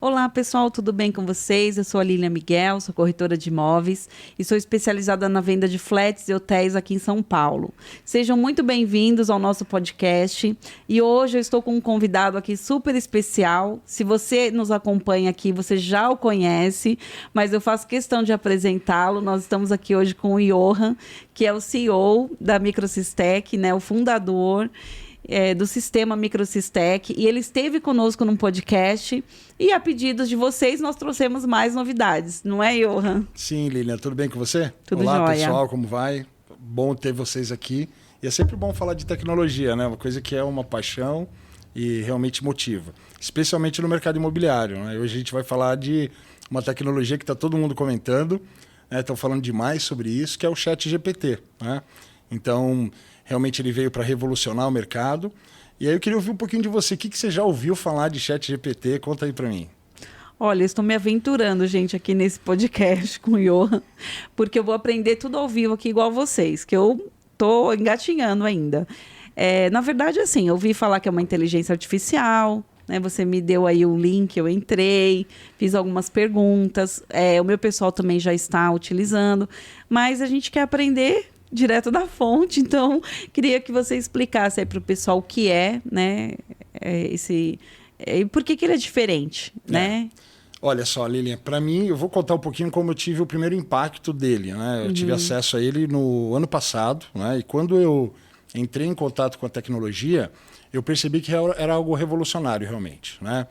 Olá pessoal, tudo bem com vocês? Eu sou a Lilian Miguel, sou corretora de imóveis e sou especializada na venda de flats e hotéis aqui em São Paulo. Sejam muito bem-vindos ao nosso podcast e hoje eu estou com um convidado aqui super especial. Se você nos acompanha aqui, você já o conhece, mas eu faço questão de apresentá-lo. Nós estamos aqui hoje com o Johan, que é o CEO da Microsistec, né, o fundador do sistema Microsistec, e ele esteve conosco num podcast e a pedidos de vocês nós trouxemos mais novidades, não é, Johan? Sim, Lilian, tudo bem com você? Tudo Olá, jóia. pessoal, como vai? Bom ter vocês aqui. E é sempre bom falar de tecnologia, né? Uma coisa que é uma paixão e realmente motiva, especialmente no mercado imobiliário, né? Hoje a gente vai falar de uma tecnologia que está todo mundo comentando, né? Estão falando demais sobre isso, que é o ChatGPT, né? Então, realmente ele veio para revolucionar o mercado. E aí eu queria ouvir um pouquinho de você. O que você já ouviu falar de ChatGPT? Conta aí para mim. Olha, eu estou me aventurando, gente, aqui nesse podcast com o Johan, porque eu vou aprender tudo ao vivo aqui igual vocês, que eu estou engatinhando ainda. Na verdade, assim, eu ouvi falar que é uma inteligência artificial, né? Você me deu aí um link, eu entrei, fiz algumas perguntas, o meu pessoal também já está utilizando, mas a gente quer aprender direto da fonte, então queria que você explicasse aí para o pessoal o que é, né, e por que ele é diferente, né? Olha só, Lilian, para mim, eu vou contar um pouquinho como eu tive o primeiro impacto dele, né? Eu tive acesso a ele no ano passado, né? E quando eu entrei em contato com a tecnologia, eu percebi que era algo revolucionário, realmente, né?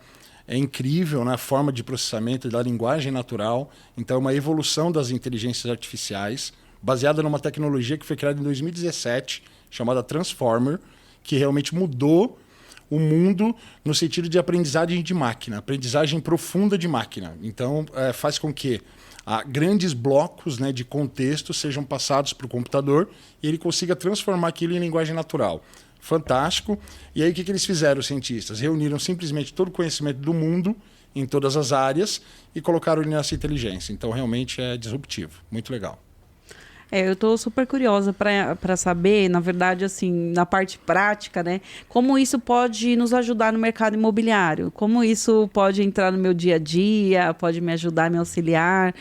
É incrível, né, a forma de processamento da linguagem natural, então é uma evolução das inteligências artificiais, baseada numa tecnologia que foi criada em 2017, chamada Transformer, que realmente mudou o mundo no sentido de aprendizagem de máquina, aprendizagem profunda de máquina. Então, faz com que grandes blocos, né, de contexto sejam passados para o computador e ele consiga transformar aquilo em linguagem natural. Fantástico. E aí o que eles fizeram, os cientistas? Reuniram simplesmente todo o conhecimento do mundo em todas as áreas e colocaram ele nessa inteligência. Então, realmente é disruptivo. Muito legal. Eu estou super curiosa para saber, na verdade, assim, na parte prática, né, como isso pode nos ajudar no mercado imobiliário, como isso pode entrar no meu dia a dia, pode me ajudar, me auxiliar.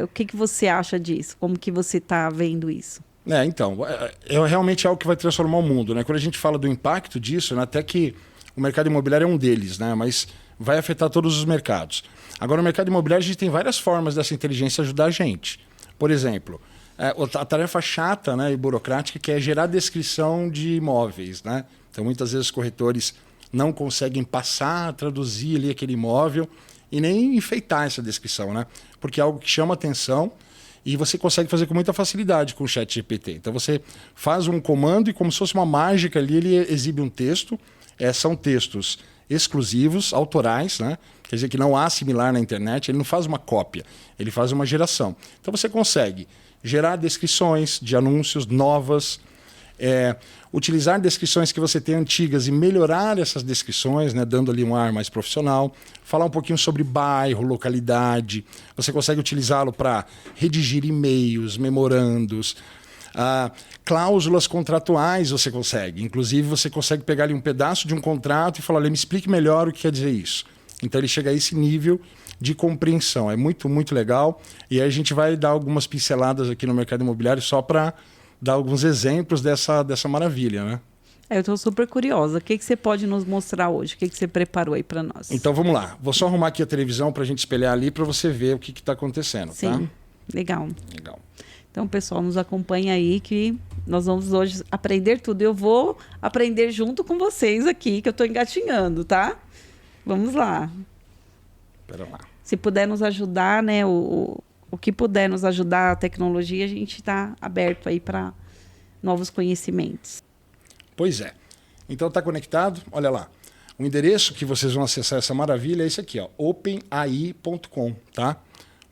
O que você acha disso? Como que você está vendo isso? Então, é realmente algo que vai transformar o mundo, né? Quando a gente fala do impacto disso, né, até que o mercado imobiliário é um deles, né, mas vai afetar todos os mercados. Agora, no mercado imobiliário, a gente tem várias formas dessa inteligência ajudar a gente. Por exemplo, a tarefa chata, né, e burocrática, que é gerar descrição de imóveis, né? Então, muitas vezes os corretores não conseguem passar, traduzir ali aquele imóvel e nem enfeitar essa descrição, né? Porque é algo que chama atenção e você consegue fazer com muita facilidade com o ChatGPT. Então, você faz um comando e, como se fosse uma mágica ali, ele exibe um texto. São textos exclusivos, autorais, né? Quer dizer que não há similar na internet, ele não faz uma cópia, ele faz uma geração. Então, você consegue gerar descrições de anúncios novas, utilizar descrições que você tem antigas e melhorar essas descrições, né, dando ali um ar mais profissional, falar um pouquinho sobre bairro, localidade. Você consegue utilizá-lo para redigir e-mails, memorandos, cláusulas contratuais você consegue. Inclusive, você consegue pegar ali um pedaço de um contrato e falar, olha, me explique melhor o que quer dizer isso. Então, ele chega a esse nível de compreensão. É muito, muito legal. E aí a gente vai dar algumas pinceladas aqui no mercado imobiliário só para dar alguns exemplos dessa maravilha, né? Eu estou super curiosa. O que você pode nos mostrar hoje? O que você preparou aí para nós? Então vamos lá. Vou só arrumar aqui a televisão para a gente espelhar ali para você ver o que está acontecendo. Sim, tá? Legal. Legal. Então, pessoal, nos acompanha aí que nós vamos hoje aprender tudo. Eu vou aprender junto com vocês aqui, que eu estou engatinhando, tá? Vamos lá. Espera lá. Se puder nos ajudar, né, o que puder nos ajudar a tecnologia, a gente está aberto aí para novos conhecimentos. Pois é. Então está conectado? Olha lá. O endereço que vocês vão acessar essa maravilha é esse aqui, ó, openai.com, tá?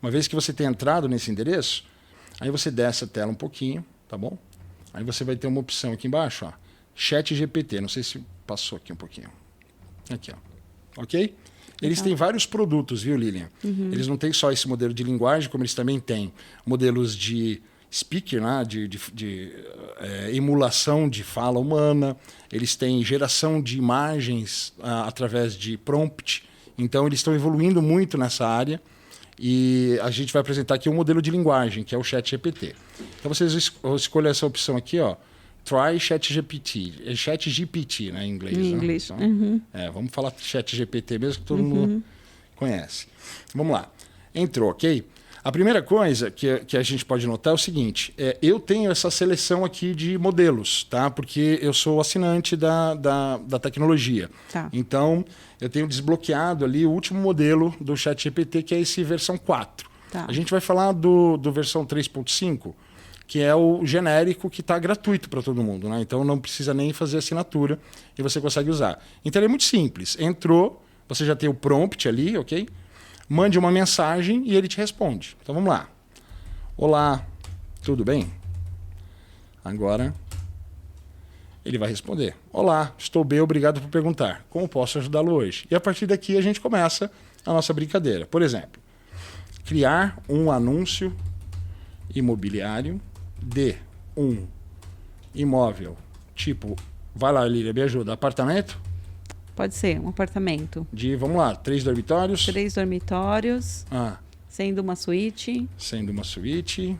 Uma vez que você tenha entrado nesse endereço, aí você desce a tela um pouquinho, tá bom? Aí você vai ter uma opção aqui embaixo, ó, ChatGPT. Não sei se passou aqui um pouquinho. Aqui, ó. Ok? Eles têm vários produtos, viu, Lilian? Eles não têm só esse modelo de linguagem, como eles também têm modelos de speaker, né? de emulação de fala humana. Eles têm geração de imagens através de prompt. Então, eles estão evoluindo muito nessa área e a gente vai apresentar aqui um modelo de linguagem, que é o ChatGPT. Então, vocês escolhem essa opção aqui, ó. Try ChatGPT. É ChatGPT, né, em inglês. Em inglês. Uhum. Vamos falar ChatGPT mesmo, que todo mundo conhece. Vamos lá. Entrou, ok? A primeira coisa que a gente pode notar é o seguinte: eu tenho essa seleção aqui de modelos, tá? Porque eu sou assinante da tecnologia. Tá. Então, eu tenho desbloqueado ali o último modelo do ChatGPT, que é esse versão 4. Tá. A gente vai falar do versão 3.5, que é o genérico que está gratuito para todo mundo, né? Então, não precisa nem fazer assinatura e você consegue usar. Então, ele é muito simples. Entrou, você já tem o prompt ali, ok? Mande uma mensagem e ele te responde. Então vamos lá. Olá, tudo bem? Agora ele vai responder. Olá, estou bem, obrigado por perguntar. Como posso ajudá-lo hoje? E a partir daqui a gente começa a nossa brincadeira. Por exemplo, criar um anúncio imobiliário de um imóvel. Tipo, vai lá, Lília, me ajuda. Apartamento? Pode ser, um apartamento. Vamos lá, 3 dormitórios. 3 dormitórios, sendo uma suíte. Sendo uma suíte.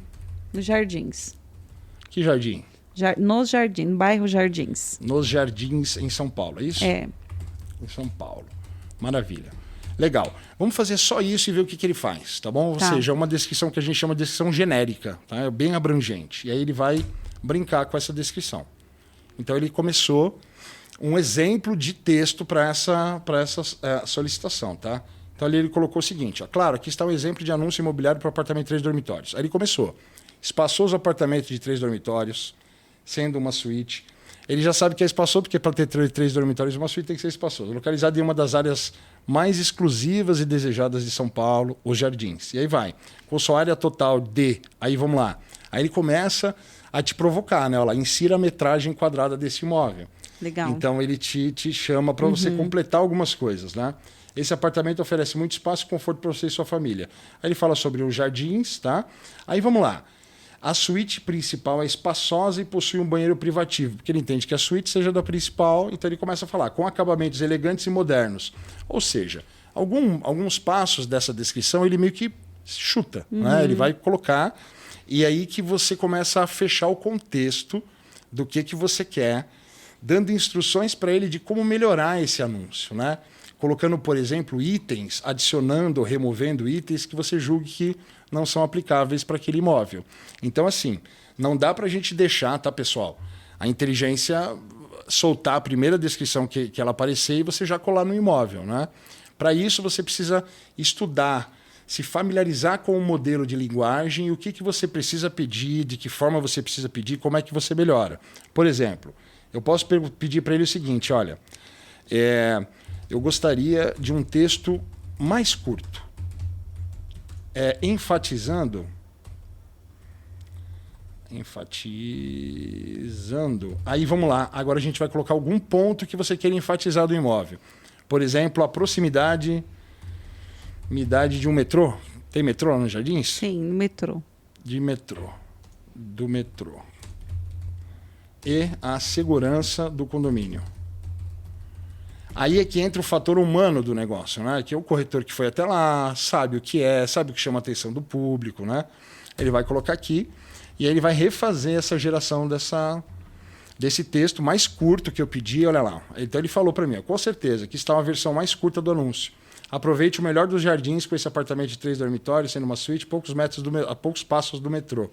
Nos Jardins. Que jardim? Nos Jardins, no bairro Jardins. Nos Jardins, em São Paulo, é isso? É. Em São Paulo. Maravilha. Legal. Vamos fazer só isso e ver o que ele faz, tá bom? Tá. Ou seja, é uma descrição que a gente chama de descrição genérica, tá? É bem abrangente. E aí ele vai brincar com essa descrição. Então ele começou um exemplo de texto para essa solicitação, tá? Então ali ele colocou o seguinte, ó, claro, aqui está um exemplo de anúncio imobiliário para apartamento de 3 dormitórios. Aí ele começou, espaçoso apartamento de 3 dormitórios, sendo uma suíte. Ele já sabe que é espaçoso, porque para ter 3 dormitórios uma suíte tem que ser espaçoso. Localizado em uma das áreas mais exclusivas e desejadas de São Paulo, os Jardins. E aí vai, com sua área total de... Aí vamos lá. Aí ele começa a te provocar, né? Olha lá, insira a metragem quadrada desse imóvel. Legal. Então ele te chama para você completar algumas coisas, né? Esse apartamento oferece muito espaço e conforto para você e sua família. Aí ele fala sobre os jardins, tá? Aí vamos lá. A suíte principal é espaçosa e possui um banheiro privativo, porque ele entende que a suíte seja da principal, então ele começa a falar com acabamentos elegantes e modernos. Ou seja, alguns passos dessa descrição ele meio que chuta, né? Ele vai colocar, e aí que você começa a fechar o contexto do que você quer, dando instruções para ele de como melhorar esse anúncio, né? Colocando, por exemplo, itens, adicionando ou removendo itens que você julgue que não são aplicáveis para aquele imóvel. Então, assim, não dá para a gente deixar, tá, pessoal? A inteligência soltar a primeira descrição que ela aparecer e você já colar no imóvel, né? Para isso, você precisa estudar, se familiarizar com o modelo de linguagem e o que você precisa pedir, de que forma você precisa pedir, como é que você melhora. Por exemplo, eu posso pedir para ele o seguinte, olha, eu gostaria de um texto mais curto, enfatizando. Aí vamos lá, agora a gente vai colocar algum ponto que você queira enfatizar do imóvel. Por exemplo, a proximidade de um metrô. Tem metrô lá nos Jardins? Sim, no metrô. Do metrô. E a segurança do condomínio. Aí é que entra o fator humano do negócio, né? Que é o corretor que foi até lá, sabe o que sabe o que chama a atenção do público, né? Ele vai colocar aqui e aí ele vai refazer essa geração desse texto mais curto que eu pedi, olha lá. Então ele falou para mim, com certeza, que está uma versão mais curta do anúncio. Aproveite o melhor dos jardins com esse apartamento de 3 dormitórios, sendo uma suíte, a poucos passos do metrô.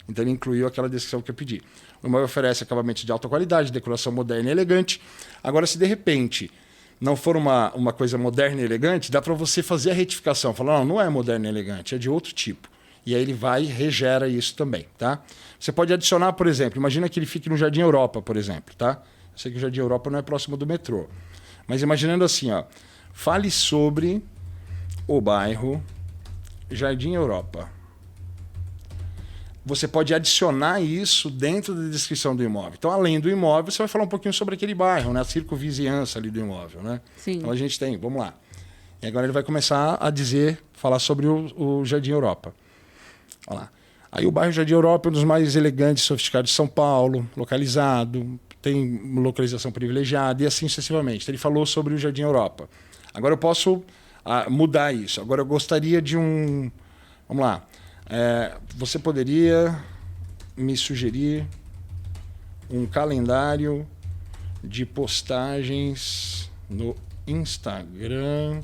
Então ele incluiu aquela descrição que eu pedi. O imóvel oferece acabamentos de alta qualidade, decoração moderna e elegante. Agora, se de repente não for uma coisa moderna e elegante, dá para você fazer a retificação. Falar, não é moderna e elegante, é de outro tipo. E aí ele vai e regera isso também, tá? Você pode adicionar, por exemplo, imagina que ele fique no Jardim Europa, por exemplo, tá? Eu sei que o Jardim Europa não é próximo do metrô. Mas imaginando assim, ó, fale sobre o bairro Jardim Europa. Você pode adicionar isso dentro da descrição do imóvel. Então, além do imóvel, você vai falar um pouquinho sobre aquele bairro, né? A circunvizinhança ali do imóvel, né? Sim. Então, a gente tem, vamos lá. E agora ele vai começar a falar sobre o Jardim Europa. Olha lá. Aí o bairro Jardim Europa é um dos mais elegantes e sofisticados de São Paulo, localizado, tem localização privilegiada e assim sucessivamente. Então, ele falou sobre o Jardim Europa. Agora eu posso mudar isso. Agora, eu gostaria de um... Vamos lá. Você poderia me sugerir um calendário de postagens no Instagram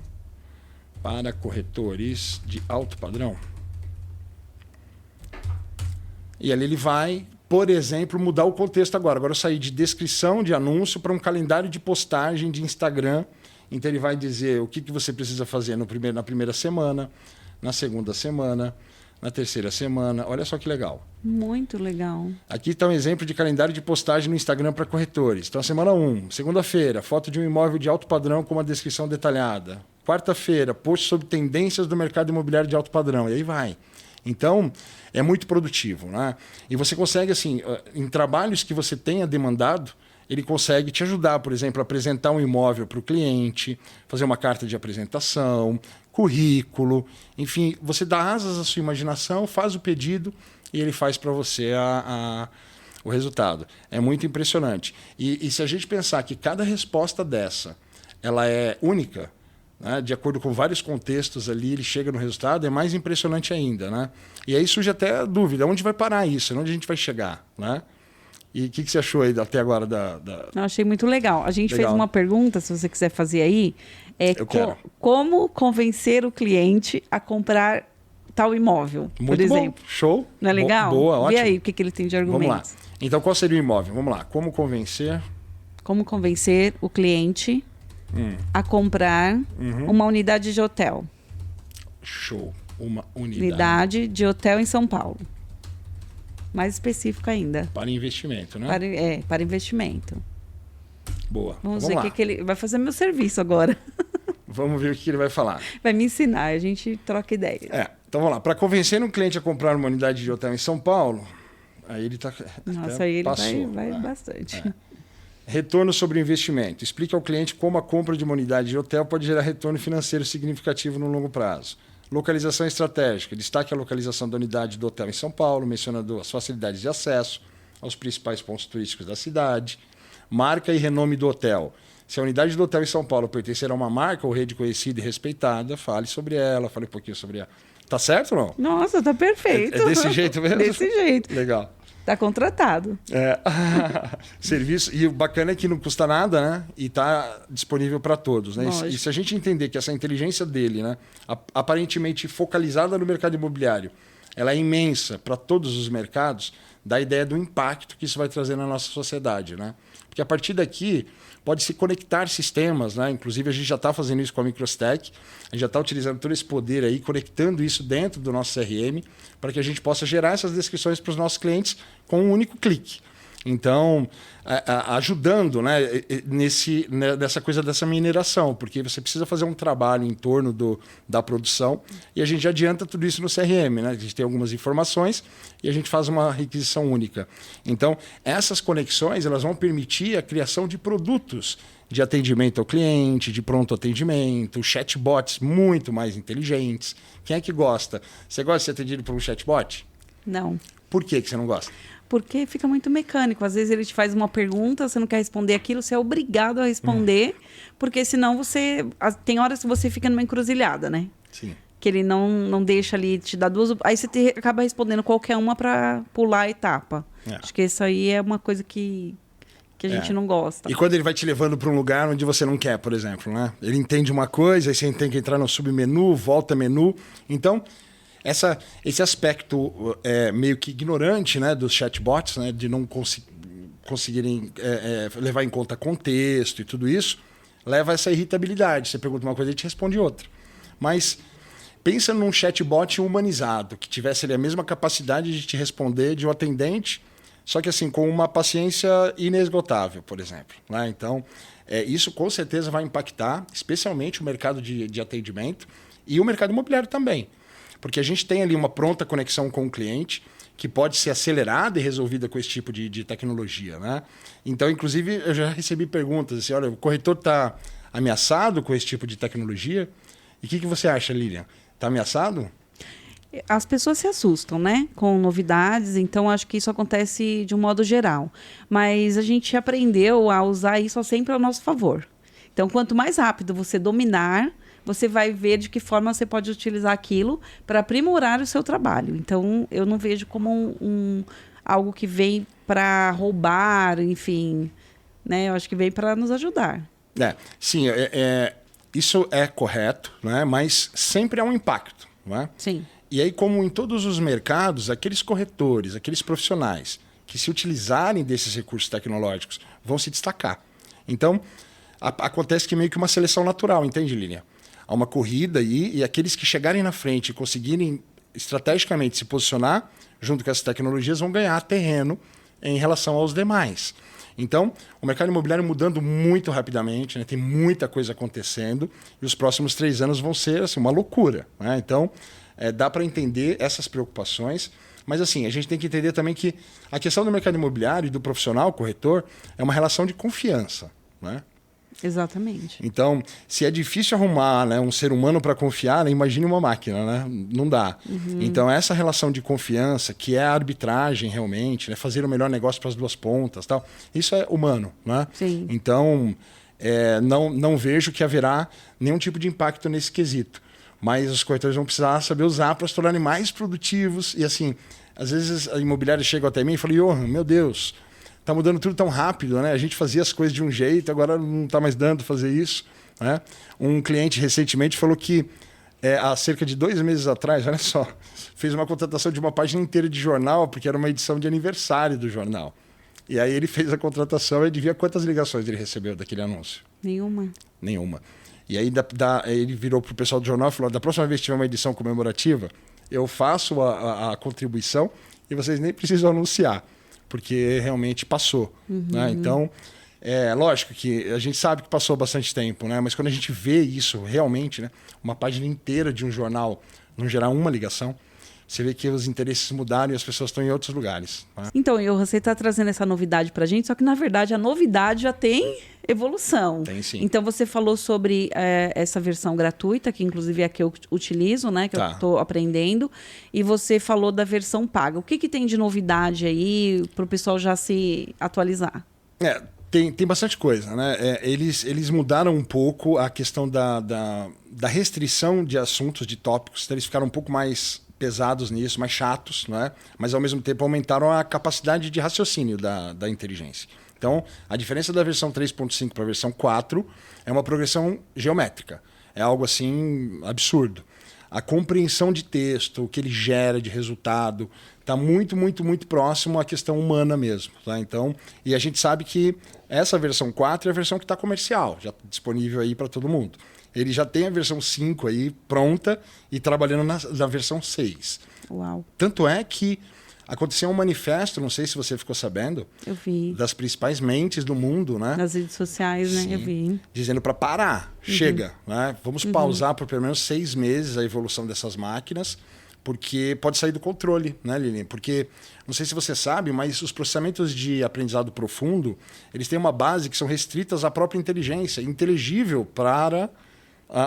para corretores de alto padrão? E ali ele vai, por exemplo, mudar o contexto agora. Agora eu saí de descrição de anúncio para um calendário de postagem de Instagram. Então ele vai dizer o que você precisa fazer na primeira semana, na segunda semana, na terceira semana. Olha só que legal. Muito legal. Aqui está um exemplo de calendário de postagem no Instagram para corretores. Então, semana 1, segunda-feira, foto de um imóvel de alto padrão com uma descrição detalhada. Quarta-feira, post sobre tendências do mercado imobiliário de alto padrão. E aí vai. Então, é muito produtivo, né? E você consegue, assim, em trabalhos que você tenha demandado, ele consegue te ajudar, por exemplo, a apresentar um imóvel para o cliente, fazer uma carta de apresentação, currículo, enfim, você dá asas à sua imaginação, faz o pedido e ele faz para você o resultado. É muito impressionante. E se a gente pensar que cada resposta dessa ela é única, né, de acordo com vários contextos ali, ele chega no resultado, é mais impressionante ainda. Né? E aí surge até a dúvida, onde vai parar isso? Onde a gente vai chegar? Né? E o que você achou aí até agora Eu achei muito legal. A gente fez uma pergunta, se você quiser fazer aí, como convencer o cliente a comprar tal imóvel, muito por exemplo. Bom. Show. Não é legal? Boa, ótimo. Vê aí o que ele tem de argumentos. Vamos lá. Então, qual seria o imóvel? Vamos lá. Como convencer o cliente a comprar uma unidade de hotel. Show. Uma unidade. Unidade de hotel em São Paulo. Mais específico ainda. Para investimento, né? Para investimento. Boa. Vamos ver o que ele vai fazer meu serviço agora. Vamos ver o que ele vai falar. Vai me ensinar, a gente troca ideias. Então vamos lá. Para convencer um cliente a comprar uma unidade de hotel em São Paulo, aí ele está... Nossa, aí ele vai bastante. Retorno sobre o investimento. Explique ao cliente como a compra de uma unidade de hotel pode gerar retorno financeiro significativo no longo prazo. Localização estratégica. Destaque a localização da unidade do hotel em São Paulo, mencionando as facilidades de acesso aos principais pontos turísticos da cidade. Marca e renome do hotel. Se a unidade do hotel em São Paulo pertencer a uma marca ou rede conhecida e respeitada, fale sobre ela, fale um pouquinho sobre ela. Tá certo ou não? Nossa, tá perfeito. É desse jeito mesmo? Desse jeito. Legal. Tá contratado. Serviço, e o bacana é que não custa nada, né? E tá disponível para todos, né? E se a gente entender que essa inteligência dele, né, aparentemente focalizada no mercado imobiliário, ela é imensa para todos os mercados, dá a ideia do impacto que isso vai trazer na nossa sociedade, né? Porque a partir daqui pode se conectar sistemas, né? Inclusive a gente já está fazendo isso com a Microstech, a gente já está utilizando todo esse poder aí, conectando isso dentro do nosso CRM, para que a gente possa gerar essas descrições para os nossos clientes com um único clique. Então, ajudando, né, nessa coisa dessa mineração, porque você precisa fazer um trabalho em torno da produção e a gente adianta tudo isso no CRM. Né? A gente tem algumas informações e a gente faz uma requisição única. Então, essas conexões elas vão permitir a criação de produtos de atendimento ao cliente, de pronto atendimento, chatbots muito mais inteligentes. Quem é que gosta? Você gosta de ser atendido por um chatbot? Não. Por que você não gosta? Porque fica muito mecânico. Às vezes ele te faz uma pergunta, você não quer responder aquilo, você é obrigado a responder, porque senão você... Tem horas que você fica numa encruzilhada, né? Sim. Que ele não deixa ali te dar duas... Aí você acaba respondendo qualquer uma para pular a etapa. Acho que isso aí é uma coisa que a gente não gosta. E quando ele vai te levando para um lugar onde você não quer, por exemplo, né? Ele entende uma coisa, aí você tem que entrar no submenu, volta menu. Então... Esse aspecto meio que ignorante, né, dos chatbots, né, de não conseguirem levar em conta contexto e tudo isso, leva a essa irritabilidade. Você pergunta uma coisa e ele te responde outra. Mas pensa num chatbot humanizado, que tivesse ali a mesma capacidade de te responder de um atendente, só que assim, com uma paciência inesgotável, por exemplo. Né? Então, isso com certeza vai impactar, especialmente o mercado de atendimento e o mercado imobiliário também. Porque a gente tem ali uma pronta conexão com o cliente que pode ser acelerada e resolvida com esse tipo de tecnologia. Né? Então, inclusive, eu já recebi perguntas assim, olha, o corretor está ameaçado com esse tipo de tecnologia? E o que você acha, Lilian? Está ameaçado? As pessoas se assustam, né? Com novidades, então acho que isso acontece de um modo geral. Mas a gente aprendeu a usar isso sempre ao nosso favor. Então, quanto mais rápido você dominar... você vai ver de que forma você pode utilizar aquilo para aprimorar o seu trabalho. Então, eu não vejo como algo que vem para roubar, enfim, né? Eu acho que vem para nos ajudar. Sim, isso é correto, né? Mas sempre há um impacto, né? Sim. E aí, como em todos os mercados, aqueles corretores, aqueles profissionais que se utilizarem desses recursos tecnológicos vão se destacar. Então, acontece que meio que uma seleção natural, entende, Línia? Há uma corrida aí e aqueles que chegarem na frente e conseguirem estrategicamente se posicionar junto com essas tecnologias vão ganhar terreno em relação aos demais. Então, o mercado imobiliário mudando muito rapidamente, né? Tem muita coisa acontecendo e os próximos 3 anos vão ser assim, uma loucura, né? Então, dá para entender essas preocupações, mas assim, a gente tem que entender também que a questão do mercado imobiliário e do profissional, corretor, é uma relação de confiança, né? Exatamente. Então, se é difícil arrumar, né, um ser humano para confiar, né, imagine uma máquina, né? Não dá. Então, essa relação de confiança, que é a arbitragem realmente, né, fazer o melhor negócio para as duas pontas, tal, isso é humano, né? Sim. Então, não vejo que haverá nenhum tipo de impacto nesse quesito. Mas os corretores vão precisar saber usar para se tornarem mais produtivos. E assim, às vezes a imobiliária chega até mim e fala, Johan, meu Deus, está mudando tudo tão rápido, né? A gente fazia as coisas de um jeito, agora não está mais dando fazer isso, né? Um cliente recentemente falou que há cerca de 2 meses atrás, olha só, fez uma contratação de uma página inteira de jornal, porque era uma edição de aniversário do jornal. E aí ele fez a contratação e adivinha quantas ligações ele recebeu daquele anúncio? Nenhuma. E aí ele virou para o pessoal do jornal e falou, da próxima vez que tiver uma edição comemorativa, eu faço a contribuição e vocês nem precisam anunciar, porque realmente passou. Né? Então, lógico que a gente sabe que passou bastante tempo, né? Mas quando a gente vê isso realmente, né? Uma página inteira de um jornal não gerar uma ligação, você vê que os interesses mudaram e as pessoas estão em outros lugares. Né? Então, você está trazendo essa novidade para a gente, só que, na verdade, a novidade já tem evolução. Tem sim. Então, você falou sobre essa versão gratuita, que inclusive é a que eu utilizo, né? Que eu estou aprendendo. E você falou da versão paga. O que tem de novidade aí para o pessoal já se atualizar? Tem bastante coisa, né? Eles mudaram um pouco a questão da restrição de assuntos, de tópicos. Então, eles ficaram um pouco mais pesados nisso, mais chatos, né? Mas ao mesmo tempo aumentaram a capacidade de raciocínio da inteligência. Então, a diferença da versão 3.5 para a versão 4 é uma progressão geométrica. É algo assim absurdo. A compreensão de texto, o que ele gera de resultado, está muito, muito, muito próximo à questão humana mesmo. Tá? Então, e a gente sabe que essa versão 4 é a versão que está comercial, já disponível aí para todo mundo. Ele já tem a versão 5 aí pronta e trabalhando na versão 6. Uau. Tanto é que aconteceu um manifesto, não sei se você ficou sabendo, eu vi, das principais mentes do mundo, né? Nas redes sociais, Sim, né? Eu vi. Dizendo para parar, chega, né? Vamos pausar por pelo menos 6 meses a evolução dessas máquinas, porque pode sair do controle, né, Lilian? Porque, não sei se você sabe, mas os processamentos de aprendizado profundo, eles têm uma base que são restritas à própria inteligência, inteligível para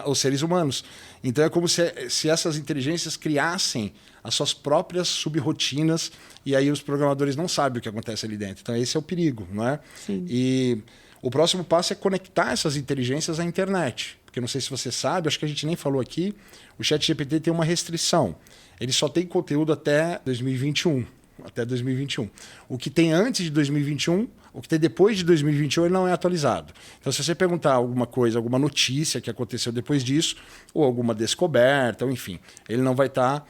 os seres humanos. Então é como se essas inteligências criassem as suas próprias subrotinas e aí os programadores não sabem o que acontece ali dentro. Então esse é o perigo, não é? Sim. E o próximo passo é conectar essas inteligências à internet. Porque não sei se você sabe, acho que a gente nem falou aqui, o ChatGPT tem uma restrição. Ele só tem conteúdo até 2021. Até 2021. O que tem antes de 2021, o que tem depois de 2021, ele não é atualizado. Então, se você perguntar alguma coisa, alguma notícia que aconteceu depois disso, ou alguma descoberta, ou enfim, ele não vai estar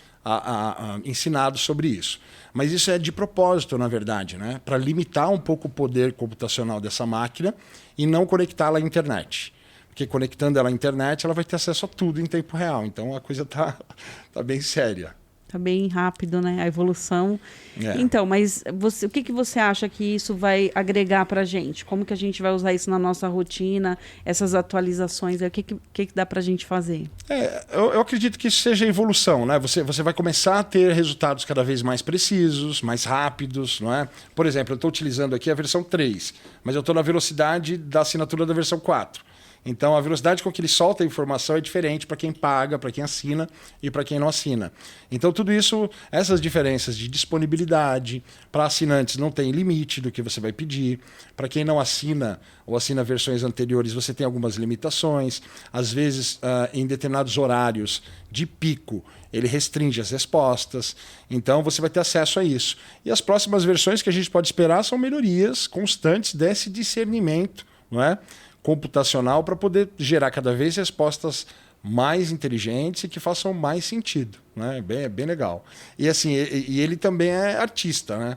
ensinado sobre isso. Mas isso é de propósito, na verdade, né? Para limitar um pouco o poder computacional dessa máquina e não conectá-la à internet. Porque conectando ela à internet, ela vai ter acesso a tudo em tempo real. Então, a coisa tá bem séria. Tá bem rápido, né? A evolução. Então, mas o que você acha que isso vai agregar para a gente? Como que a gente vai usar isso na nossa rotina? Essas atualizações, o que dá para a gente fazer? Eu acredito que isso seja evolução, né? Você vai começar a ter resultados cada vez mais precisos, mais rápidos, não é? Por exemplo, eu estou utilizando aqui a versão 3, mas eu estou na velocidade da assinatura da versão 4. Então, a velocidade com que ele solta a informação é diferente para quem paga, para quem assina e para quem não assina. Então, tudo isso, essas diferenças de disponibilidade, para assinantes não tem limite do que você vai pedir. Para quem não assina ou assina versões anteriores, você tem algumas limitações. Às vezes, em determinados horários de pico, ele restringe as respostas. Então, você vai ter acesso a isso. E as próximas versões que a gente pode esperar são melhorias constantes desse discernimento, não é? Computacional, para poder gerar cada vez respostas mais inteligentes e que façam mais sentido, né? É bem legal. E assim, ele também é artista, né?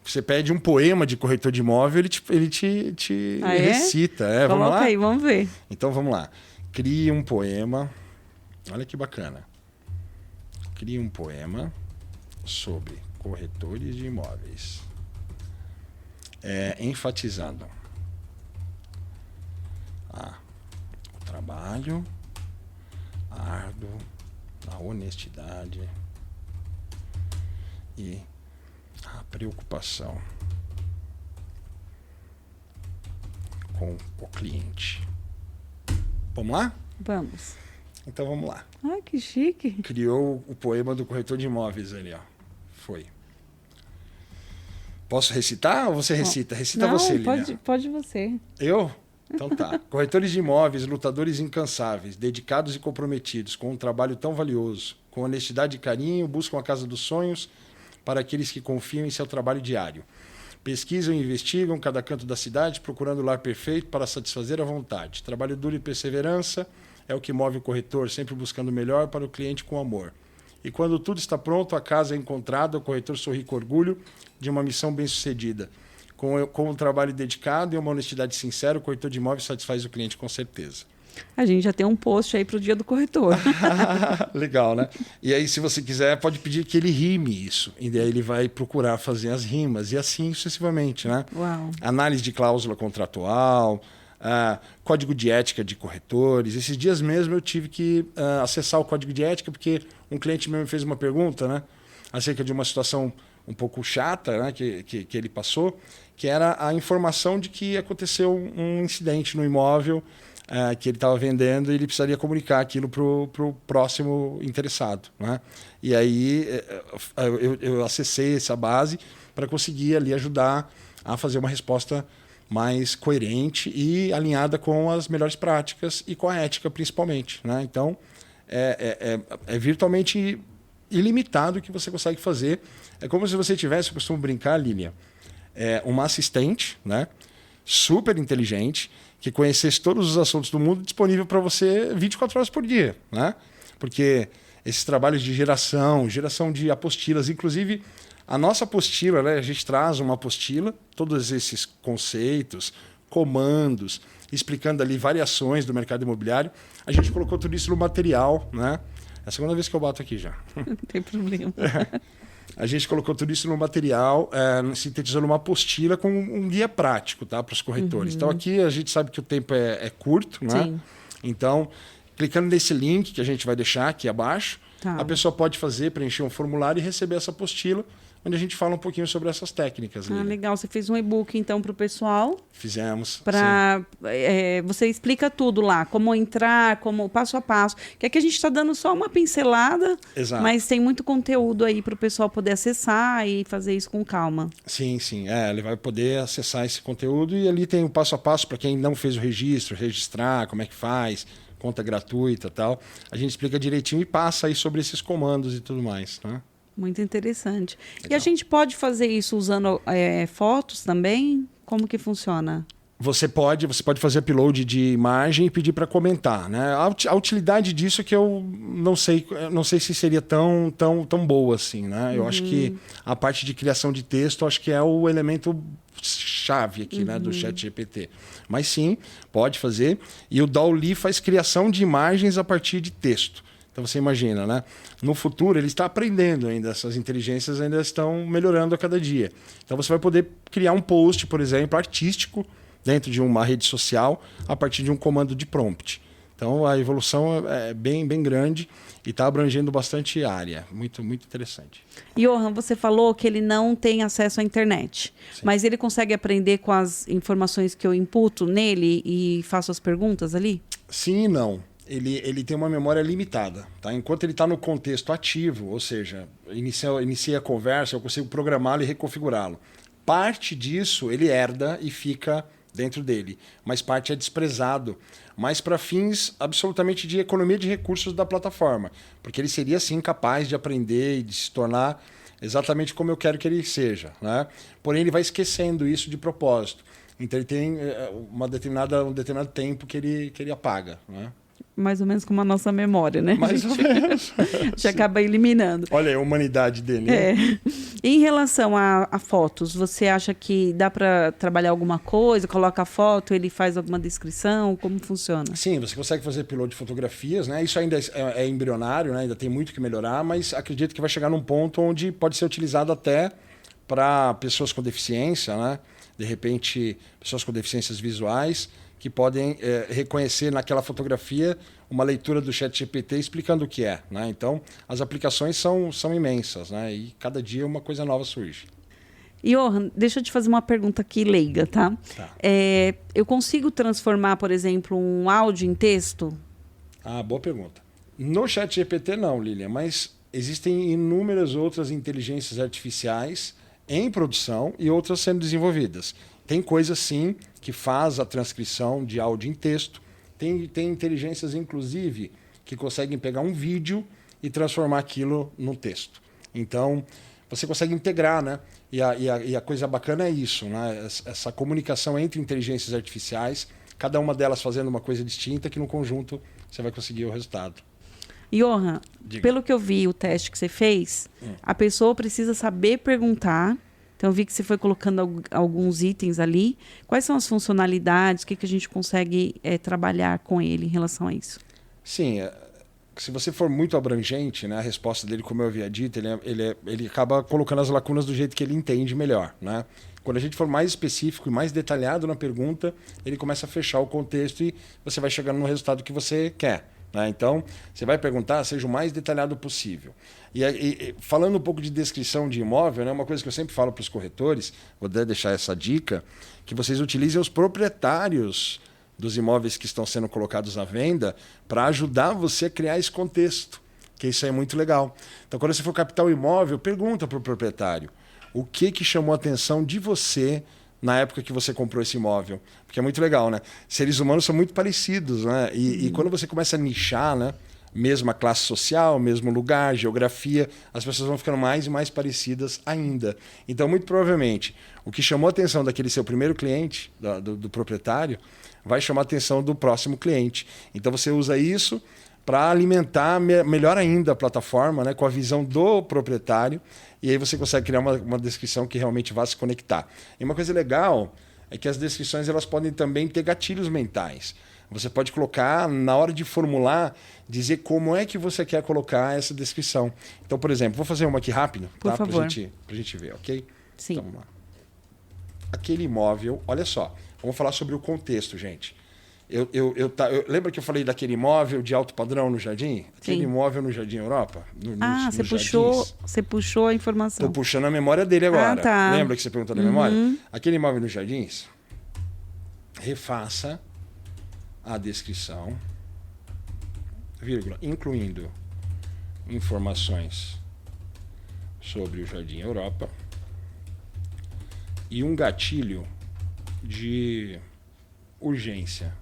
Você pede um poema de corretor de imóvel, ele te recita. Coloca vamos lá? Aí, vamos ver. Então vamos lá. Crie um poema. Olha que bacana. Crie um poema sobre corretores de imóveis. Enfatizando o trabalho árduo, a honestidade e a preocupação com o cliente. Vamos lá? Vamos. Então vamos lá. Ah, que chique. Criou o poema do corretor de imóveis ali, ó. Foi. Posso recitar ou você recita? Recita Não, você, Lilian. Pode você. Eu? Então tá. Corretores de imóveis, lutadores incansáveis, dedicados e comprometidos com um trabalho tão valioso, com honestidade e carinho, buscam a casa dos sonhos para aqueles que confiam em seu trabalho diário. Pesquisam e investigam cada canto da cidade, procurando o lar perfeito para satisfazer a vontade. Trabalho duro e perseverança é o que move o corretor, sempre buscando o melhor para o cliente com amor. E quando tudo está pronto, a casa é encontrada, o corretor sorri com orgulho de uma missão bem-sucedida. Com um trabalho dedicado e uma honestidade sincera, o corretor de imóveis satisfaz o cliente com certeza. A gente já tem um post aí para o dia do corretor. Legal, né? E aí, se você quiser, pode pedir que ele rime isso. E daí ele vai procurar fazer as rimas. E assim sucessivamente, né? Uau. Análise de cláusula contratual, código de ética de corretores. Esses dias mesmo eu tive que acessar o código de ética porque um cliente meu me fez uma pergunta, né? Acerca de uma situação um pouco chata, né, que ele passou, que era a informação de que aconteceu um incidente no imóvel que ele estava vendendo e ele precisaria comunicar aquilo para o próximo interessado, né? E aí eu acessei essa base para conseguir ali ajudar a fazer uma resposta mais coerente e alinhada com as melhores práticas e com a ética, principalmente, né? Então, é virtualmente ilimitado o que você consegue fazer. É como se você tivesse, eu costumo brincar, Lilian, uma assistente, né, super inteligente, que conhecesse todos os assuntos do mundo disponível para você 24 horas por dia, né? Porque esses trabalhos de geração de apostilas, inclusive a nossa apostila, né, a gente traz uma apostila, todos esses conceitos, comandos, explicando ali variações do mercado imobiliário. A gente colocou tudo isso no material, né? É a segunda vez que eu bato aqui já. Não tem problema. A gente colocou tudo isso no material, sintetizando uma apostila com um guia prático, tá, para os corretores. Então aqui a gente sabe que o tempo é curto, né? Sim. Então, clicando nesse link que a gente vai deixar aqui abaixo, a pessoa pode preencher um formulário e receber essa apostila, onde a gente fala um pouquinho sobre essas técnicas. Legal. Você fez um e-book, então, para o pessoal? Fizemos. Você explica tudo lá, como entrar, como passo a passo. Que aqui a gente está dando só uma pincelada, Exato. Mas tem muito conteúdo aí para o pessoal poder acessar e fazer isso com calma. Sim. Ele vai poder acessar esse conteúdo e ali tem o passo a passo para quem não fez o registro, registrar, como é que faz, conta gratuita e tal. A gente explica direitinho e passa aí sobre esses comandos e tudo mais, né? Muito interessante. Legal. E a gente pode fazer isso usando fotos também? Como que funciona? Você pode fazer upload de imagem e pedir para comentar, né? A utilidade disso é que eu não sei se seria tão boa assim, né? Eu acho que a parte de criação de texto acho que é o elemento chave aqui, né, do ChatGPT. Mas sim, pode fazer. E o DALL-E faz criação de imagens a partir de texto. Então você imagina, né? No futuro ele está aprendendo ainda, essas inteligências ainda estão melhorando a cada dia. Então você vai poder criar um post, por exemplo, artístico dentro de uma rede social a partir de um comando de prompt. Então, a evolução é bem grande e está abrangendo bastante área. Muito interessante. Johan, você falou que ele não tem acesso à internet, Sim. mas ele consegue aprender com as informações que eu imputo nele e faço as perguntas ali? Sim e não. Ele tem uma memória limitada. Tá? Enquanto ele está no contexto ativo, ou seja, inicia a conversa, eu consigo programá-lo e reconfigurá-lo. Parte disso ele herda e fica dentro dele, mas parte é desprezado, mas para fins absolutamente de economia de recursos da plataforma, porque ele seria sim capaz de aprender e de se tornar exatamente como eu quero que ele seja, né? Porém ele vai esquecendo isso de propósito, então ele tem um determinado tempo que ele apaga, né? Mais ou menos como a nossa memória, né? Mais ou menos. A gente acaba eliminando. Olha aí a humanidade dele. Né? Em relação a fotos, você acha que dá para trabalhar alguma coisa? Coloca a foto, ele faz alguma descrição? Como funciona? Sim, você consegue fazer piloto de fotografias, né? Isso ainda é embrionário, né? Ainda tem muito que melhorar, mas acredito que vai chegar num ponto onde pode ser utilizado até para pessoas com deficiência, né? De repente, pessoas com deficiências visuais que podem reconhecer naquela fotografia uma leitura do ChatGPT explicando o que é, né? Então, as aplicações são imensas, né? E cada dia uma coisa nova surge. Johan, deixa eu te fazer uma pergunta aqui leiga, tá? Eu consigo transformar, por exemplo, um áudio em texto? Ah, boa pergunta. No ChatGPT não, Lilian, mas existem inúmeras outras inteligências artificiais em produção e outras sendo desenvolvidas. Tem coisa, sim, que faz a transcrição de áudio em texto. Tem inteligências, inclusive, que conseguem pegar um vídeo e transformar aquilo num texto. Então, você consegue integrar, né? E a coisa bacana é isso, né? Essa comunicação entre inteligências artificiais, cada uma delas fazendo uma coisa distinta, que no conjunto você vai conseguir o resultado. Johan, Diga. Pelo que eu vi, o teste que você fez, a pessoa precisa saber perguntar. Então, eu vi que você foi colocando alguns itens ali. Quais são as funcionalidades? O que a gente consegue trabalhar com ele em relação a isso? Sim, se você for muito abrangente, né, a resposta dele, como eu havia dito, ele acaba colocando as lacunas do jeito que ele entende melhor. Né? Quando a gente for mais específico e mais detalhado na pergunta, ele começa a fechar o contexto e você vai chegando no resultado que você quer. Né? Então, você vai perguntar, seja o mais detalhado possível. E falando um pouco de descrição de imóvel, né, uma coisa que eu sempre falo para os corretores, vou deixar essa dica, que vocês utilizem os proprietários dos imóveis que estão sendo colocados à venda para ajudar você a criar esse contexto, que isso é muito legal. Então, quando você for captar o imóvel, pergunta para o proprietário o que chamou a atenção de você na época que você comprou esse imóvel. Porque é muito legal, né? Seres humanos são muito parecidos, né? E quando você começa a nichar, né? Mesma classe social, mesmo lugar, geografia, as pessoas vão ficando mais e mais parecidas ainda. Então, muito provavelmente, o que chamou a atenção daquele seu primeiro cliente, do proprietário, vai chamar a atenção do próximo cliente. Então, você usa isso para alimentar melhor ainda a plataforma, né, com a visão do proprietário, e aí você consegue criar uma descrição que realmente vá se conectar. E uma coisa legal é que as descrições elas podem também ter gatilhos mentais. Você pode colocar, na hora de formular, dizer como é que você quer colocar essa descrição. Então, por exemplo, vou fazer uma aqui rápido, por favor, pra gente ver, ok? Sim. Então, vamos lá. Aquele imóvel, olha só, vamos falar sobre o contexto, gente. Lembra que eu falei daquele imóvel de alto padrão no Jardim? Aquele imóvel no Jardim Europa? Você puxou a informação. Estou puxando a memória dele agora. Tá. Lembra que você perguntou da memória? Aquele imóvel nos Jardins, refaça a descrição, vírgula, incluindo informações sobre o Jardim Europa e um gatilho de urgência.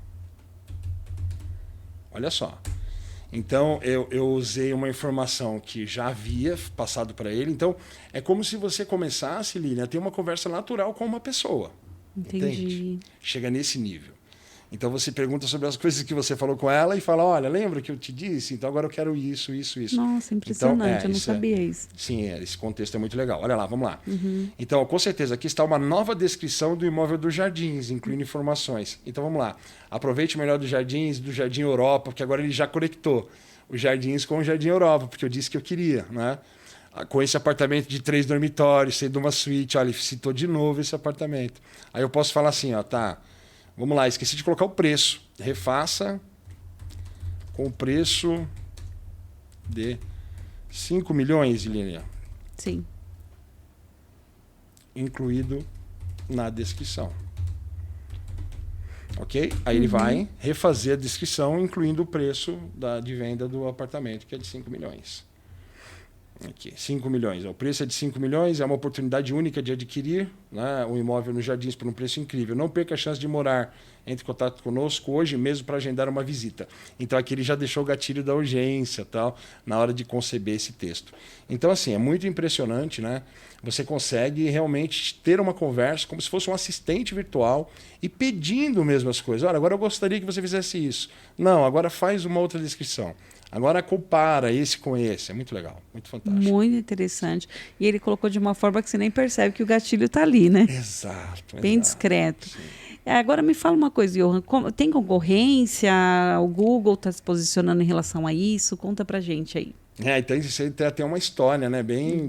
Olha só. Então, eu usei uma informação que já havia passado para ele. Então, é como se você começasse, Lilian, a ter uma conversa natural com uma pessoa. Entendi. Entende? Chega nesse nível. Então, você pergunta sobre as coisas que você falou com ela e fala, olha, lembra que eu te disse? Então, agora eu quero isso. Nossa, impressionante. Então, eu não sabia isso. Sim, esse contexto é muito legal. Olha lá, vamos lá. Então, com certeza, aqui está uma nova descrição do imóvel dos Jardins, incluindo informações. Então, vamos lá. Aproveite melhor dos Jardins, do Jardim Europa, porque agora ele já conectou os Jardins com o Jardim Europa, porque eu disse que eu queria, né? Com esse apartamento de 3 dormitórios, sendo uma suíte, olha, ele citou de novo esse apartamento. Aí eu posso falar assim, ó, tá... Vamos lá, esqueci de colocar o preço. Refaça com o preço de 5 milhões, Lilia. Sim. Incluído na descrição. Ok? Aí ele vai refazer a descrição, incluindo o preço de venda do apartamento, que é de 5 milhões. Aqui, 5 milhões. O preço é de 5 milhões, é uma oportunidade única de adquirir, né, um imóvel nos Jardins por um preço incrível. Não perca a chance de morar. Entre em contato conosco hoje mesmo para agendar uma visita. Então aqui ele já deixou o gatilho da urgência tal, na hora de conceber esse texto. Então, assim, é muito impressionante, né? Você consegue realmente ter uma conversa como se fosse um assistente virtual e pedindo mesmo as coisas. Olha, agora eu gostaria que você fizesse isso. Não, agora faz uma outra descrição. Agora compara esse com esse. É muito legal, muito fantástico. Muito interessante. E ele colocou de uma forma que você nem percebe que o gatilho está ali, né? Exato. Bem discreto. Sim. Agora me fala uma coisa, Johan. Tem concorrência? O Google está se posicionando em relação a isso? Conta pra gente aí. Então isso aí tem até uma história, né? Bem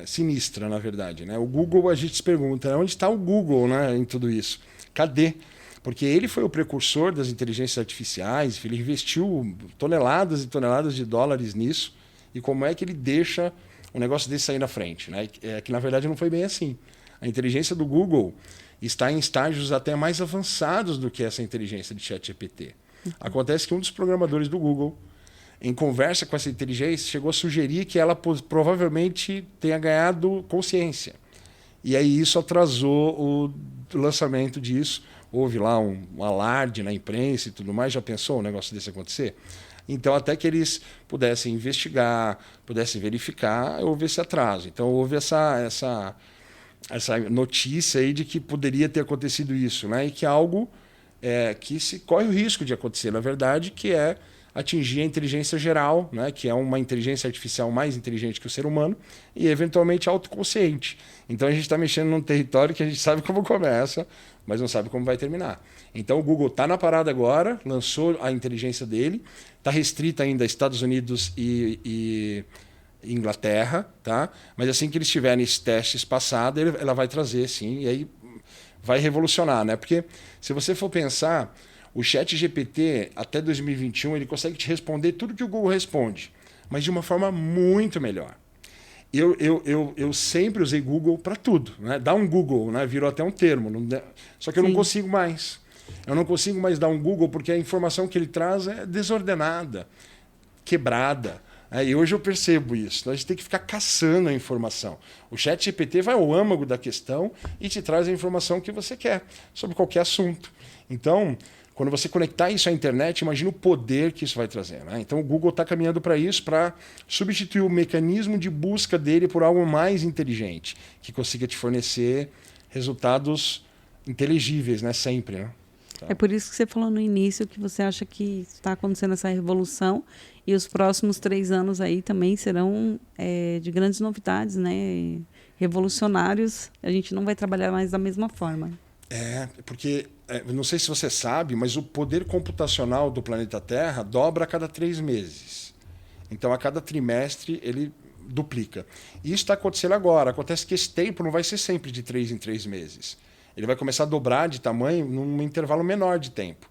sinistra, na verdade. Né? O Google, a gente se pergunta, onde está o Google, né, em tudo isso? Cadê? Porque ele foi o precursor das inteligências artificiais, ele investiu toneladas e toneladas de dólares nisso, e como é que ele deixa um negócio desse sair na frente? Né? É que, na verdade, não foi bem assim. A inteligência do Google está em estágios até mais avançados do que essa inteligência de ChatGPT. Acontece que um dos programadores do Google, em conversa com essa inteligência, chegou a sugerir que ela provavelmente tenha ganhado consciência. E aí isso atrasou o lançamento disso. Houve lá um alarde na imprensa e tudo mais. Já pensou um negócio desse acontecer? Então, até que eles pudessem investigar, pudessem verificar, houve esse atraso. Então, houve essa notícia aí de que poderia ter acontecido isso, né? E que é algo que se corre o risco de acontecer, na verdade, que é atingir a inteligência geral, né? Que é uma inteligência artificial mais inteligente que o ser humano e, eventualmente, autoconsciente. Então, a gente está mexendo num território que a gente sabe como começa, mas não sabe como vai terminar. Então, o Google está na parada agora, lançou a inteligência dele, está restrita ainda a Estados Unidos e Inglaterra, tá? Mas assim que eles tiverem esses testes passados, ela vai trazer, sim, e aí vai revolucionar, né? Porque se você for pensar, o ChatGPT, até 2021, ele consegue te responder tudo que o Google responde, mas de uma forma muito melhor. Eu sempre usei Google para tudo, né? Dá um Google, né? Virou até um termo, só que eu não consigo mais. Eu não consigo mais dar um Google porque a informação que ele traz é desordenada, quebrada. E hoje eu percebo isso. Então a gente tem que ficar caçando a informação. O ChatGPT vai ao âmago da questão e te traz a informação que você quer sobre qualquer assunto. Então, quando você conectar isso à internet, imagina o poder que isso vai trazer. Né? Então o Google está caminhando para isso, para substituir o mecanismo de busca dele por algo mais inteligente, que consiga te fornecer resultados inteligíveis, né? Sempre. Né? É por isso que você falou no início que você acha que está acontecendo essa revolução e os próximos 3 anos aí também serão de grandes novidades, né? Revolucionários. A gente não vai trabalhar mais da mesma forma. Porque, não sei se você sabe, mas o poder computacional do planeta Terra dobra a cada 3 meses. Então, a cada trimestre, ele duplica. E isso está acontecendo agora. Acontece que esse tempo não vai ser sempre de 3 em 3 meses. Ele vai começar a dobrar de tamanho num intervalo menor de tempo.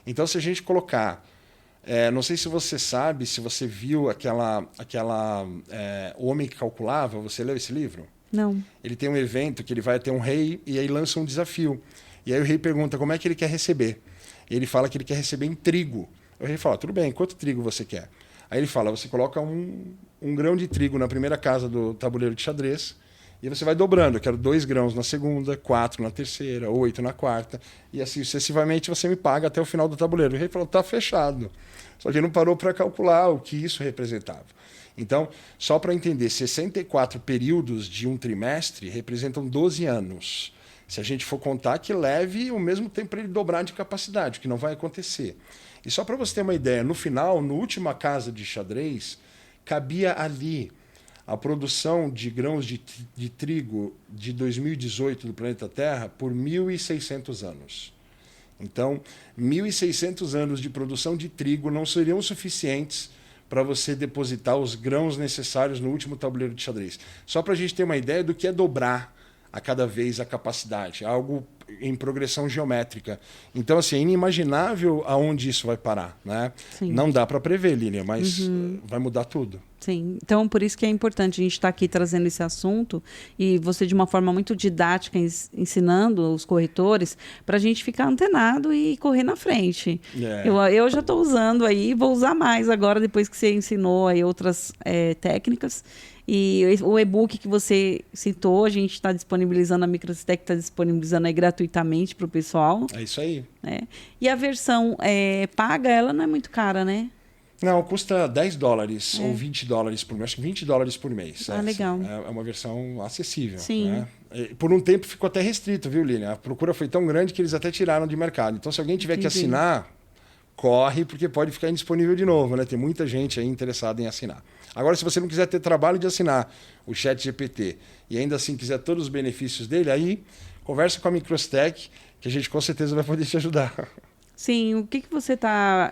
Então, se a gente colocar... não sei se você sabe, se você viu aquela O Homem que Calculava, você leu esse livro? Não. Ele tem um evento que ele vai ter um rei e aí lança um desafio. E aí o rei pergunta como é que ele quer receber. E ele fala que ele quer receber em trigo. O rei fala, tudo bem, quanto trigo você quer? Aí ele fala, você coloca um grão de trigo na primeira casa do tabuleiro de xadrez e você vai dobrando. Eu quero 2 grãos na segunda, 4 na terceira, 8 na quarta. E assim sucessivamente você me paga até o final do tabuleiro. O rei falou, tá fechado. Só que ele não parou para calcular o que isso representava. Então, só para entender, 64 períodos de um trimestre representam 12 anos. Se a gente for contar que leve o mesmo tempo para ele dobrar de capacidade, o que não vai acontecer. E só para você ter uma ideia, no final, na última casa de xadrez, cabia ali a produção de grãos de trigo de 2018 do planeta Terra por 1.600 anos. Então, 1.600 anos de produção de trigo não seriam suficientes para você depositar os grãos necessários no último tabuleiro de xadrez. Só para a gente ter uma ideia do que é dobrar a cada vez a capacidade. Algo em progressão geométrica. Então, assim, é inimaginável aonde isso vai parar, né? Sim. Não dá para prever, Lilian, mas vai mudar tudo. Sim, então por isso que é importante a gente estar aqui trazendo esse assunto e você de uma forma muito didática ensinando os corretores para a gente ficar antenado e correr na frente. Eu já estou usando aí, vou usar mais agora depois que você ensinou aí outras técnicas. E o e-book que você citou, a gente está disponibilizando, a Microstech está disponibilizando aí gratuitamente para o pessoal. É isso aí. E a versão paga, ela não é muito cara, né? Não, custa $10 ou $20 por mês. Acho que $20 por mês. Legal. É uma versão acessível. Sim. Né? Por um tempo ficou até restrito, viu, Lilian? A procura foi tão grande que eles até tiraram de mercado. Então, se alguém tiver que assinar, corre, porque pode ficar indisponível de novo, né? Tem muita gente aí interessada em assinar. Agora, se você não quiser ter trabalho de assinar o ChatGPT e ainda assim quiser todos os benefícios dele, aí conversa com a Microstech, que a gente com certeza vai poder te ajudar. Sim, o que você está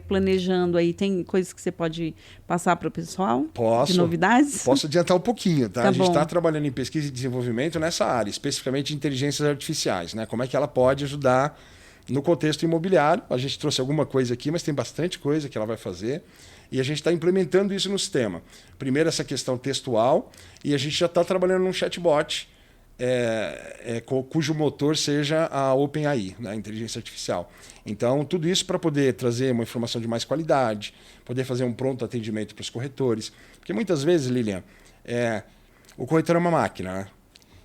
planejando aí? Tem coisas que você pode passar para o pessoal? Posso. De novidades? Posso adiantar um pouquinho, tá? Tá A gente bom. está trabalhando em pesquisa e desenvolvimento nessa área, especificamente de inteligências artificiais, né? Como é que ela pode ajudar no contexto imobiliário. A gente trouxe alguma coisa aqui, mas tem bastante coisa que ela vai fazer. E a gente está implementando isso no sistema. Primeiro, essa questão textual, e a gente já está trabalhando num chatbot cujo motor seja a OpenAI, né, a inteligência artificial. Então, tudo isso para poder trazer uma informação de mais qualidade, poder fazer um pronto atendimento para os corretores. Porque muitas vezes, Lilian, o corretor é uma máquina, né?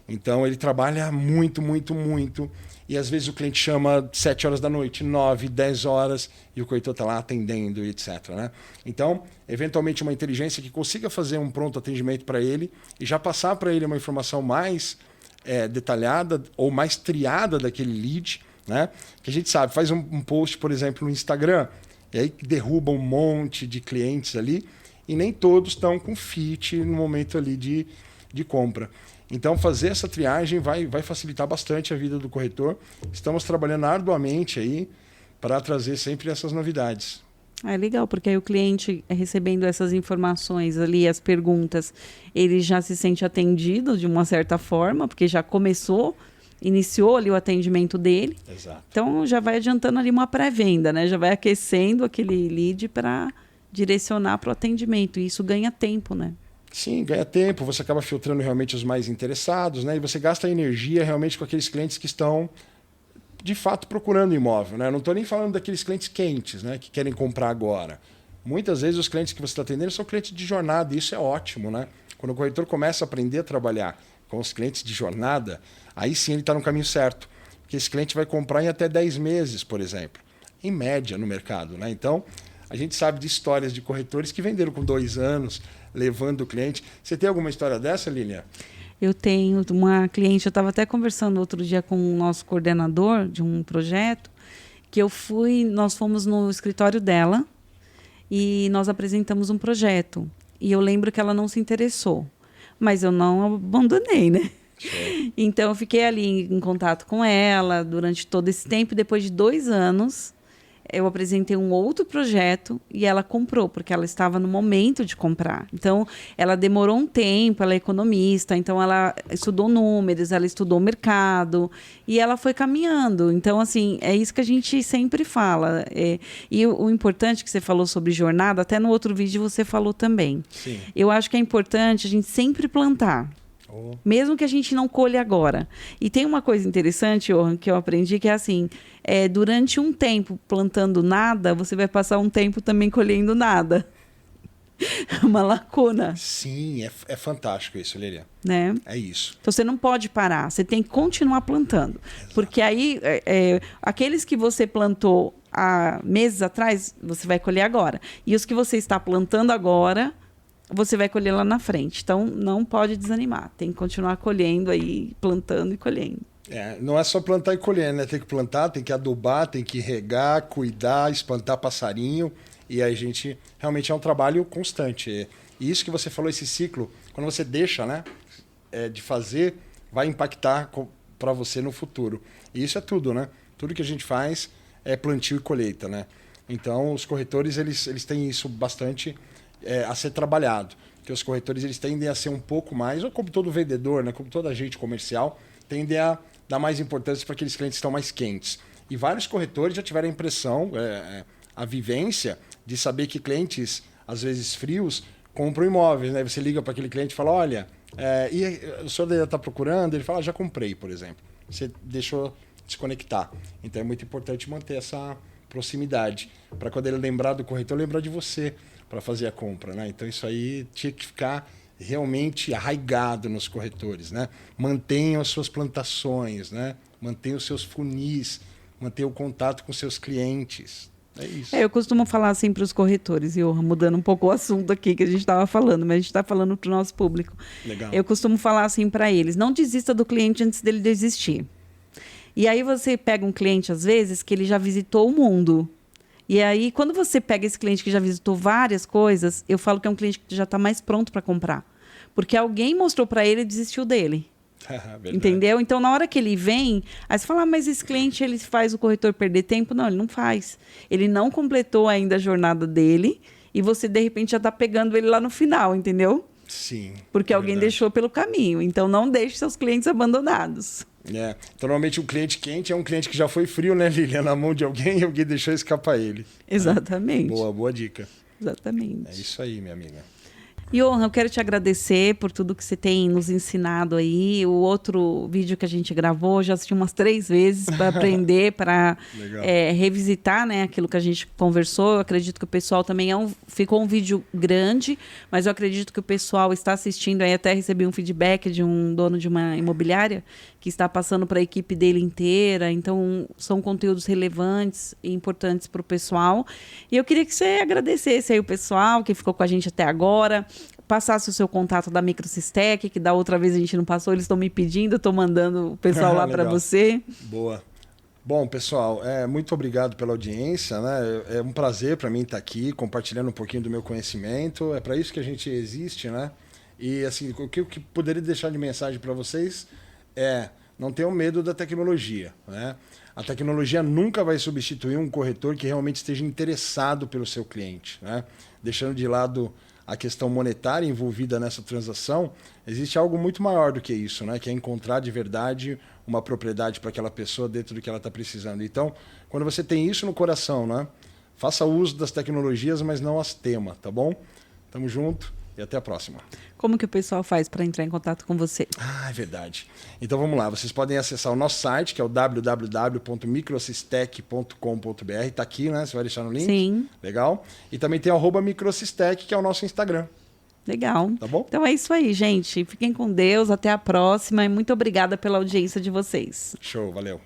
Então, ele trabalha muito, muito, muito. E às vezes o cliente chama 7 horas da noite, 9, 10 horas, e o corretor está lá atendendo, etc. Né? Então, eventualmente, uma inteligência que consiga fazer um pronto atendimento para ele e já passar para ele uma informação mais detalhada ou mais triada daquele lead, né? Que a gente sabe, faz um post, por exemplo, no Instagram, e aí derruba um monte de clientes ali, e nem todos estão com fit no momento ali de compra. Então, fazer essa triagem vai facilitar bastante a vida do corretor. Estamos trabalhando arduamente aí para trazer sempre essas novidades. É legal, porque aí o cliente recebendo essas informações ali, as perguntas, ele já se sente atendido de uma certa forma, porque já iniciou ali o atendimento dele. Exato. Então, já vai adiantando ali uma pré-venda, né? Já vai aquecendo aquele lead para direcionar para o atendimento. E isso ganha tempo, né? Sim, ganha tempo, você acaba filtrando realmente os mais interessados, né? E você gasta energia realmente com aqueles clientes que estão, de fato, procurando imóvel, né? Eu não estou nem falando daqueles clientes quentes, né? Que querem comprar agora. Muitas vezes os clientes que você está atendendo são clientes de jornada, e isso é ótimo, né? Quando o corretor começa a aprender a trabalhar com os clientes de jornada, aí sim ele está no caminho certo. Porque esse cliente vai comprar em até 10 meses, por exemplo, em média no mercado, né? Então, a gente sabe de histórias de corretores que venderam com 2 anos, levando o cliente. Você tem alguma história dessa, Lilian? Eu tenho uma cliente, eu estava até conversando outro dia com o nosso coordenador de um projeto, que nós fomos no escritório dela e nós apresentamos um projeto. E eu lembro que ela não se interessou, mas eu não abandonei, né? Sim. Então eu fiquei ali em contato com ela durante todo esse tempo, e depois de 2 anos eu apresentei um outro projeto e ela comprou, porque ela estava no momento de comprar. Então, ela demorou um tempo, ela é economista, então ela estudou números, ela estudou o mercado e ela foi caminhando. Então, assim, é isso que a gente sempre fala. E o importante que você falou sobre jornada, até no outro vídeo você falou também. Sim. Eu acho que é importante a gente sempre plantar. Mesmo que a gente não colhe agora. E tem uma coisa interessante, Johan, que eu aprendi, que é assim, durante um tempo plantando nada, você vai passar um tempo também colhendo nada. Uma lacuna. Sim, é fantástico isso, Lilian. Né? É isso. Então você não pode parar, você tem que continuar plantando. Exato. Porque aí, aqueles que você plantou há meses atrás, você vai colher agora. E os que você está plantando agora, você vai colher lá na frente. Então, não pode desanimar. Tem que continuar colhendo aí, plantando e colhendo. Não é só plantar e colher, né? Tem que plantar, tem que adubar, tem que regar, cuidar, espantar passarinho. E aí a gente realmente é um trabalho constante. E isso que você falou, esse ciclo, quando você deixa, né, de fazer, vai impactar para você no futuro. E isso é tudo, né? Tudo que a gente faz é plantio e colheita, né? Então, os corretores, eles têm isso bastante a ser trabalhado. Porque os corretores, eles tendem a ser um pouco mais, ou como todo vendedor, né, como todo agente comercial, tendem a dar mais importância para aqueles clientes que estão mais quentes. E vários corretores já tiveram a impressão, a vivência de saber que clientes, às vezes frios, compram imóveis. Né? Você liga para aquele cliente e fala, olha, e o senhor ainda está procurando? Ele fala, já comprei, por exemplo. Você deixou desconectar. Então é muito importante manter essa proximidade, para quando ele lembrar do corretor, lembrar de você para fazer a compra. Né? Então isso aí tinha que ficar realmente arraigado nos corretores. Né? Mantenham as suas plantações, né? Mantenham os seus funis, mantenham o contato com seus clientes. É isso. Eu costumo falar assim para os corretores, e mudando um pouco o assunto aqui que a gente estava falando, mas a gente está falando para o nosso público. Legal. Eu costumo falar assim para eles, não desista do cliente antes dele desistir. E aí você pega um cliente, às vezes, que ele já visitou o mundo. E aí, quando você pega esse cliente que já visitou várias coisas, eu falo que é um cliente que já está mais pronto para comprar. Porque alguém mostrou para ele e desistiu dele. Entendeu? Então, na hora que ele vem, aí você fala, mas esse cliente, ele faz o corretor perder tempo? Não, ele não faz. Ele não completou ainda a jornada dele e você, de repente, já está pegando ele lá no final, entendeu? Sim. Porque alguém deixou pelo caminho. Então, não deixe seus clientes abandonados. Então, normalmente um cliente quente é um cliente que já foi frio, né, Lilian? Na mão de alguém e alguém deixou escapar ele. Exatamente. Boa dica. Exatamente. É isso aí, minha amiga. Johan, eu quero te agradecer por tudo que você tem nos ensinado aí. O outro vídeo que a gente gravou, já assisti umas 3 vezes para aprender, para revisitar, né, aquilo que a gente conversou. Eu acredito que o pessoal também ficou um vídeo grande, mas eu acredito que o pessoal está assistindo aí. Até recebi um feedback de um dono de uma imobiliária que está passando para a equipe dele inteira. Então, são conteúdos relevantes e importantes para o pessoal. E eu queria que você agradecesse aí o pessoal que ficou com a gente até agora. Passasse o seu contato da Microsistec, que da outra vez a gente não passou, eles estão me pedindo, eu estou mandando o pessoal lá para você. Boa. Bom, pessoal, muito obrigado pela audiência, né? É um prazer para mim estar aqui, compartilhando um pouquinho do meu conhecimento. É para isso que a gente existe, né? E assim, o que eu poderia deixar de mensagem para vocês não tenham medo da tecnologia, né? A tecnologia nunca vai substituir um corretor que realmente esteja interessado pelo seu cliente, né? Deixando de lado a questão monetária envolvida nessa transação, existe algo muito maior do que isso, né? Que é encontrar de verdade uma propriedade para aquela pessoa dentro do que ela está precisando. Então, quando você tem isso no coração, né? Faça uso das tecnologias, mas não as tema, tá bom? Tamo junto e até a próxima. Como que o pessoal faz para entrar em contato com você? É verdade. Então vamos lá, vocês podem acessar o nosso site, que é o www.microsistec.com.br. Está aqui, né? Você vai deixar no link? Sim. Legal. E também tem o @microsistec, que é o nosso Instagram. Legal. Tá bom? Então é isso aí, gente. Fiquem com Deus. Até a próxima. E muito obrigada pela audiência de vocês. Show, valeu.